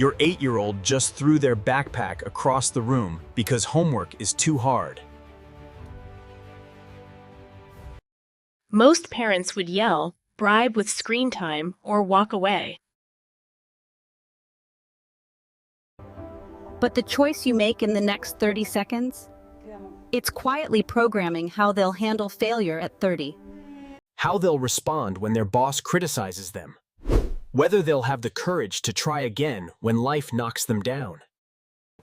Your 8-year-old just threw their backpack across the room because homework is too hard. Most parents would yell, bribe with screen time, or walk away. But the choice you make in the next 30 seconds, it's quietly programming how they'll handle failure at 30. How they'll respond when their boss criticizes them. Whether they'll have the courage to try again when life knocks them down.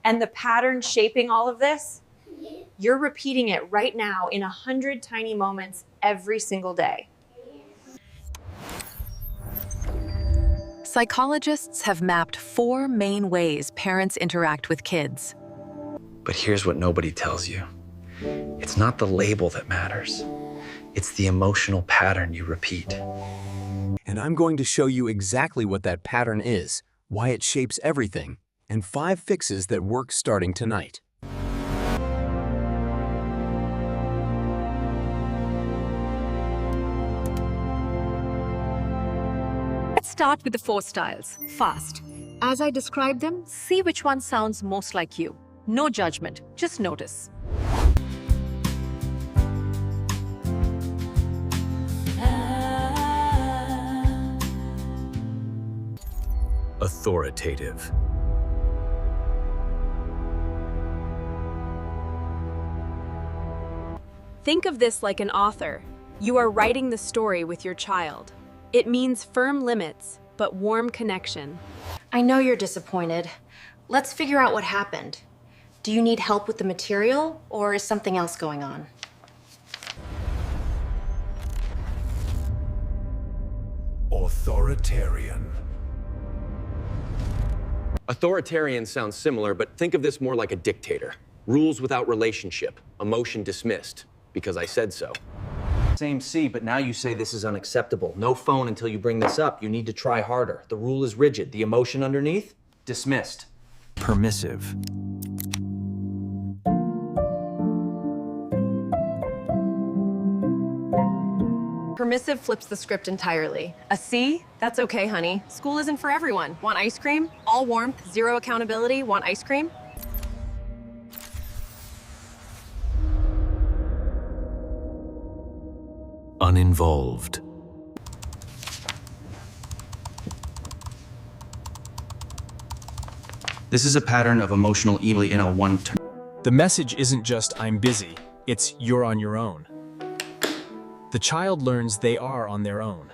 And the pattern shaping all of this, you're repeating it right now in 100 tiny moments every single day. Psychologists have mapped 4 main ways parents interact with kids. But here's what nobody tells you. It's not the label that matters. It's the emotional pattern you repeat. And I'm going to show you exactly what that pattern is, why it shapes everything, and 5 fixes that work starting tonight. Let's start with the 4 styles, fast. As I describe them, see which one sounds most like you. No judgment, just notice. Authoritative. Think of this like an author. You are writing the story with your child. It means firm limits, but warm connection. I know you're disappointed. Let's figure out what happened. Do you need help with the material, or is something else going on? Authoritarian. Authoritarian sounds similar, but think of this more like a dictator. Rules without relationship, emotion dismissed, because I said so. Same C, but now you say this is unacceptable. No phone until you bring this up. You need to try harder. The rule is rigid. The emotion underneath? Dismissed. Permissive. Permissive flips the script entirely. A C? That's okay, honey. School isn't for everyone. Want ice cream? All warmth, zero accountability. Want ice cream? Uninvolved. This is a pattern of emotional evil in a one-turn. The message isn't just "I'm busy," it's "you're on your own." The child learns they are on their own.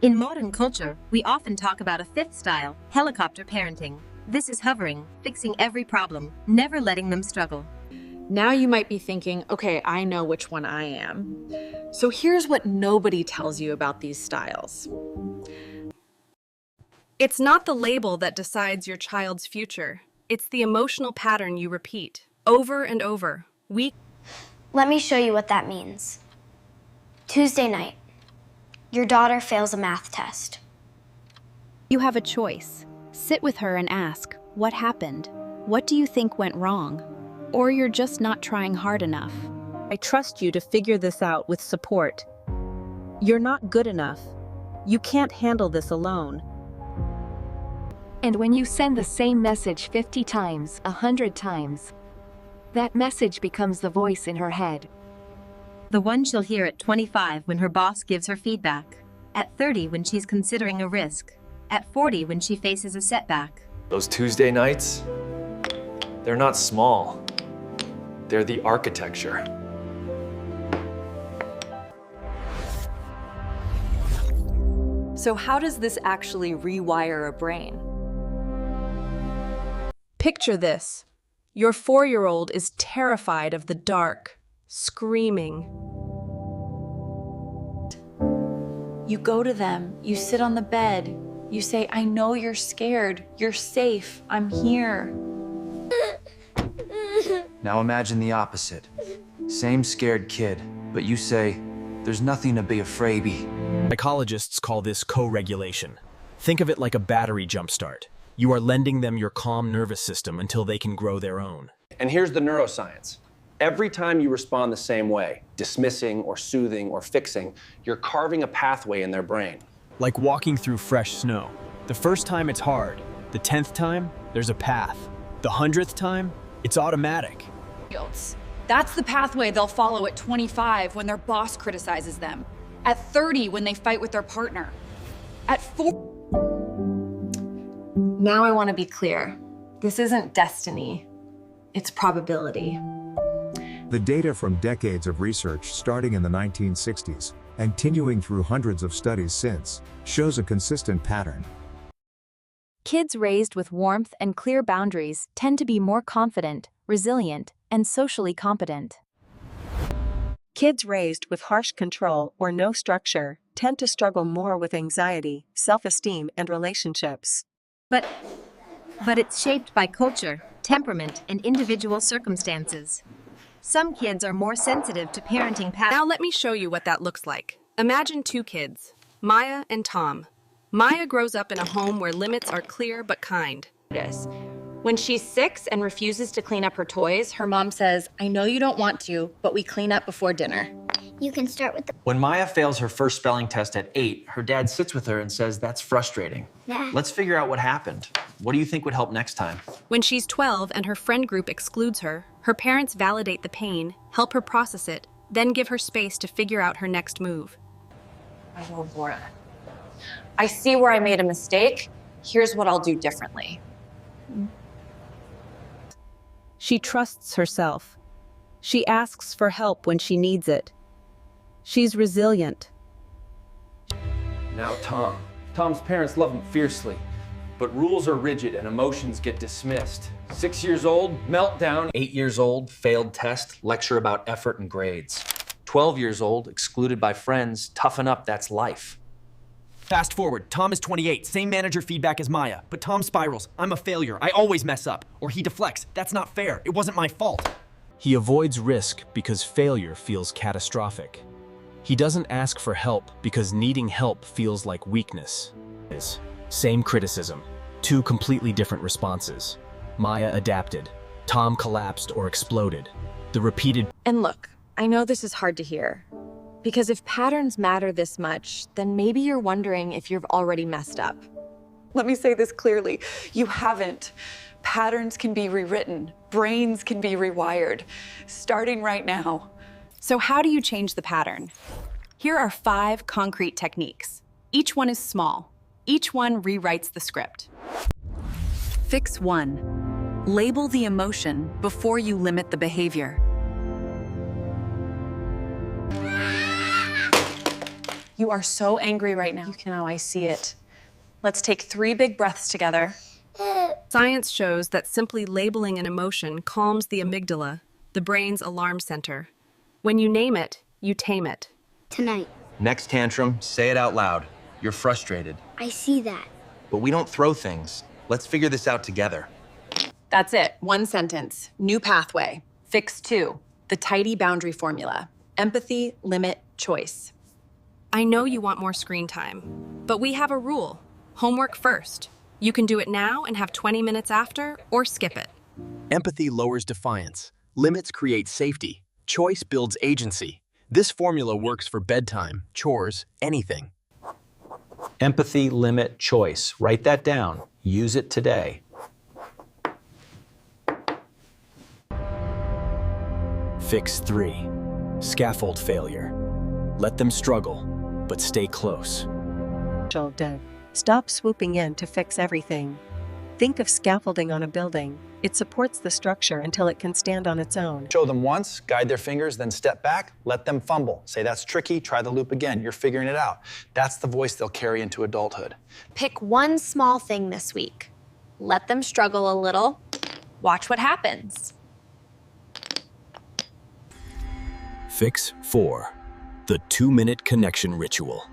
In modern culture, we often talk about a 5th style, helicopter parenting. This is hovering, fixing every problem, never letting them struggle. Now you might be thinking, okay, I know which one I am. So here's what nobody tells you about these styles. It's not the label that decides your child's future. It's the emotional pattern you repeat, over and over, week. Let me show you what that means. Tuesday night, your daughter fails a math test. You have a choice. Sit with her and ask, what happened? What do you think went wrong? Or you're just not trying hard enough. I trust you to figure this out with support. You're not good enough. You can't handle this alone. And when you send the same message 50 times, 100 times, that message becomes the voice in her head. The one she'll hear at 25 when her boss gives her feedback, at 30 when she's considering a risk, at 40 when she faces a setback. Those Tuesday nights, they're not small. They're the architecture. So how does this actually rewire a brain? Picture this. Your 4-year-old is terrified of the dark, screaming. You go to them, you sit on the bed, you say, I know you're scared, you're safe, I'm here. Now imagine the opposite. Same scared kid, but you say, there's nothing to be afraid of. Psychologists call this co-regulation. Think of it like a battery jumpstart. You are lending them your calm nervous system until they can grow their own. And here's the neuroscience. Every time you respond the same way, dismissing or soothing or fixing, you're carving a pathway in their brain. Like walking through fresh snow. The first time it's hard, The 10th time, there's a path. The 100th time, it's automatic. That's the pathway they'll follow at 25 when their boss criticizes them. At 30 when they fight with their partner. At 40. Now I want to be clear. This isn't destiny. It's probability. The data from decades of research starting in the 1960s and continuing through hundreds of studies since shows a consistent pattern. Kids raised with warmth and clear boundaries tend to be more confident, resilient, and socially competent. Kids raised with harsh control or no structure tend to struggle more with anxiety, self-esteem, and relationships. But it's shaped by culture, temperament, and individual circumstances. Some kids are more sensitive to parenting patterns. Now let me show you what that looks like. Imagine two kids, Maya and Tom. Maya grows up in a home where limits are clear but kind. When she's 6 and refuses to clean up her toys, her mom says, "I know you don't want to, but we clean up before dinner." You can start with the... When Maya fails her first spelling test at 8, her dad sits with her and says, "That's frustrating. Yeah. Let's figure out what happened. What do you think would help next time?" When she's 12 and her friend group excludes her, her parents validate the pain, help her process it, then give her space to figure out her next move. Oh, Laura. I see where I made a mistake. Here's what I'll do differently. She trusts herself. She asks for help when she needs it. She's resilient. Now Tom. Tom's parents love him fiercely, but rules are rigid and emotions get dismissed. 6 years old, meltdown. 8 years old, failed test, lecture about effort and grades. 12 years old, excluded by friends, toughen up, that's life. Fast forward, Tom is 28, same manager feedback as Maya, but Tom spirals. I'm a failure, I always mess up. Or he deflects, that's not fair, it wasn't my fault. He avoids risk because failure feels catastrophic. He doesn't ask for help because needing help feels like weakness. Same criticism, two completely different responses. Maya adapted, Tom collapsed or exploded. The repeated... And look, I know this is hard to hear. Because if patterns matter this much, then maybe you're wondering if you've already messed up. Let me say this clearly. You haven't. Patterns can be rewritten. Brains can be rewired. Starting right now. So how do you change the pattern? Here are 5 concrete techniques. Each one is small. Each one rewrites the script. Fix 1. Label the emotion before you limit the behavior. You are so angry right now. I see it. Let's take 3 big breaths together. Science shows that simply labeling an emotion calms the amygdala, the brain's alarm center. When you name it, you tame it. Tonight. Next tantrum, say it out loud. You're frustrated. I see that. But we don't throw things. Let's figure this out together. That's it. 1 sentence. New pathway. Fix 2. The tidy boundary formula. Empathy, limit, choice. I know you want more screen time, but we have a rule. Homework first. You can do it now and have 20 minutes after, or skip it. Empathy lowers defiance. Limits create safety. Choice builds agency. This formula works for bedtime, chores, anything. Empathy, limit, choice. Write that down. Use it today. Fix 3. Scaffold failure. Let them struggle, but stay close. Stop swooping in to fix everything. Think of scaffolding on a building. It supports the structure until it can stand on its own. Show them once, guide their fingers, then step back, let them fumble. Say, "That's tricky, try the loop again. You're figuring it out." That's the voice they'll carry into adulthood. Pick one small thing this week. Let them struggle a little. Watch what happens. Fix 4. The 2-minute connection ritual.